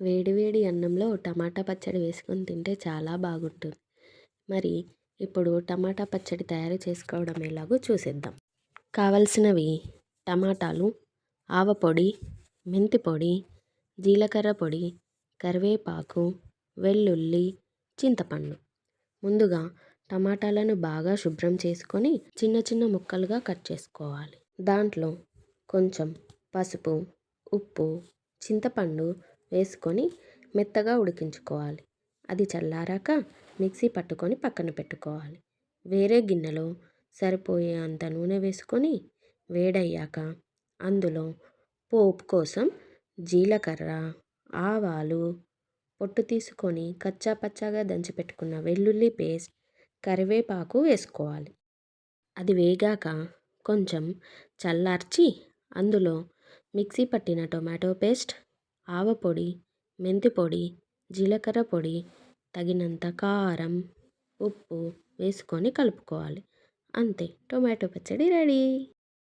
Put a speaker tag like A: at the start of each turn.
A: వేడివేడి అన్నంలో టమాటా పచ్చడి వేసుకొని తింటే చాలా బాగుంటుంది. మరి ఇప్పుడు టమాటా పచ్చడి తయారు చేసుకోవడం ఎలాగో చూసేద్దాం. కావలసినవి టమాటాలు, ఆవపొడి, మెంతి పొడి, జీలకర్ర పొడి, కరివేపాకు, వెల్లుల్లి, చింతపండు. ముందుగా టమాటాలను బాగా శుభ్రం చేసుకొని చిన్న చిన్న ముక్కలుగా కట్ చేసుకోవాలి. దాంట్లో కొంచెం పసుపు, ఉప్పు, చింతపండు వేసుకొని మెత్తగా ఉడికించుకోవాలి. అది చల్లారాక మిక్సీ పట్టుకొని పక్కన పెట్టుకోవాలి. వేరే గిన్నెలో సరిపోయే అంత నూనె వేసుకొని వేడయ్యాక అందులో పోపు కోసం జీలకర్ర, ఆవాలు, పొట్టు తీసుకొని కచ్చా పచ్చాగా దంచి పెట్టుకున్న వెల్లుల్లి పేస్ట్, కరివేపాకు వేసుకోవాలి. అది వేగాక కొంచెం చల్లార్చి అందులో మిక్సీ పట్టిన టొమాటో పేస్ట్, ఆవపొడి, మెంతి పొడి, జీలకర్ర పొడి, తగినంత కారం, ఉప్పు వేసుకొని కలుపుకోవాలి. అంతే, టొమాటో పచ్చడి రెడీ.